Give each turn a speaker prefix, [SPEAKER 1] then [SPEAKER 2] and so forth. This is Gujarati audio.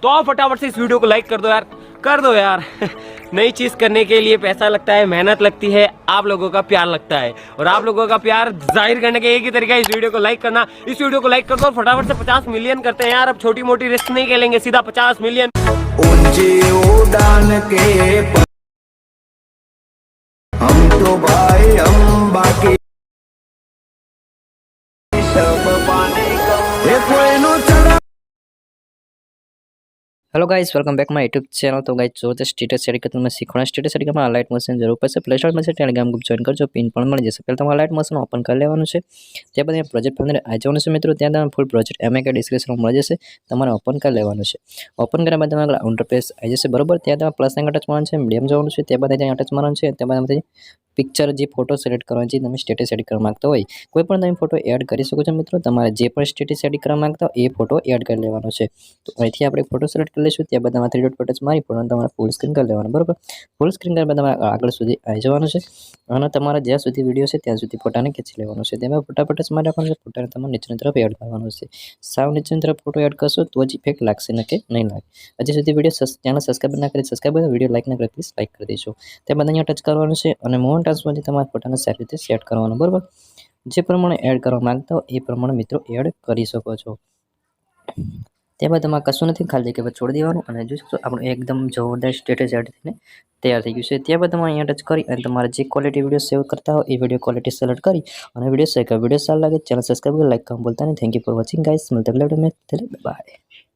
[SPEAKER 1] तो आप फटाफट से इस वीडियो को लाइक कर दो यार नई चीज करने के लिए पैसा लगता है, मेहनत लगती है, आप लोगों का प्यार लगता है, और आप लोगों का प्यार जाहिर करने का एक ही तरीका है इस वीडियो को लाइक करना। इस वीडियो को लाइक कर दो और फटाफट से 50 मिलियन करते हैं यार। अब छोटी मोटी रिस्क नहीं खेलेंगे, सीधा 50 मिलियन।
[SPEAKER 2] ऊंची उड़ान के हम तो भाई हम बाकी सब पाने का ये कोई नो चढ़ा।
[SPEAKER 3] Hello guys, welcome back my YouTube channel. तो गाइस जो स्टेटस सेट के तुम्हें सीखना स्टेटस सेट में लाइट मोशन जरूर પડશે। પ્લે સ્ટોર માં ટેલિગ્રામ ગ્રુપ જોઈન કરજો, પિન પણ મળી જશે। પહેલા તમારે લાઇટ મોશન ઓપન કરી લેવાનું છે, ત્યાર બાદ પ્રોજેક્ટ ફાઇલર આવી જવાનું છે મિત્રો। ત્યાં તમને ફૂલ પ્રોજેક્ટ એમકે ડિસ્ક્રિપ્શનમાં મળી જશે, તમારે ઓપન કરી લેવાનું છે। ઓપન કર્યા બાદ તમારે ઇન્ટરફેસ આવી જશે બરોબર। ત્યાં તમારે પ્લસ આઇકન ટચ કરવાનું છે, મીડિયમ જવાનું છે, ત્યાર બાદ ત્યાં ટચ કરવાનું છે, ત્યાર બાદ પિક્ચર જે ફોટો સિલેક્ટ કરવાનો છે, તમે સ્ટેટસ એડિટ કરવા માંગતા હોય કોઈ પણ તમે ફોટો એડ કરી શકો છો મિત્રો। તમારે જે પણ સ્ટેટસ એડિટ કરવા માંગતા હોય એ ફોટો એડ કરી લેવાનો છે। તો અહીંથી આપણે ફોટો સિલેક્ટ કરી લઈશું, ત્યાર બાદ તમારે 3 ડોટ પર ટચ મારી પણ તમારે ફૂલ સ્ક્રીન કરી લેવાનું બરોબર। ફૂલ સ્ક્રીન કર્યા બાદ તમારે આગળ સુધી આવી જવાનું છે અને તમારે જ્યાં સુધી વિડીયો છે ત્યાં સુધી ફોટાને ખેંચી લેવાનો છે। તેમાં ફોટા પર ટચ મારી રાખવાનું છે, ફોટાને તમારે નીચેની તરફ એડ કરવાનો છે। સાવ નીચેની તરફ ફોટો એડ કરશો તો જ ઇફેક્ટ લાગશે ને કે નહીં લાગે। હજી સુધી વિડીયો ચેનલ સબસ્ક્રાઈબ ના કરી સબસ્ક્રાઈબ કરી વિડીયો લાઈક ના કરી પ્લીઝ લાઈક કરી દેજો। ત્યાર બાદ અહીંયા ટચ કરવાનું છે અને મોન ટ્રાન્સફરથી તમારે ફોટાને સારી રીતે સેટ કરવાનો બરોબર। જે પ્રમાણે એડ કરવા માંગતા હો એ પ્રમાણે મિત્રો એડ કરી શકો છો। ત્યારબાદ તમારે કશું નથી, ખાલી જગ્યા પર છોડી દેવાનું અને જોઈ શકશો આપણું એકદમ જોરદાર સ્ટેટસ એડ થઈને તૈયાર થઈ ગયું છે। ત્યારબાદ તમારે અહીંયા ટચ કરી અને તમારે જે ક્વોલિટી વિડીયો સેવ કરતા હોય એ વિડીયો ક્વોલિટી સિલેક્ટ કરી અને વિડીયો સેવ કરો। વિડીયો સારો લાગે ચેનલ સબસ્ક્રાઈબ કરી લાઈક કરવાનું ભૂલતા નહીં। Thank you for watching guys, મળતા વિડીયો में बाय।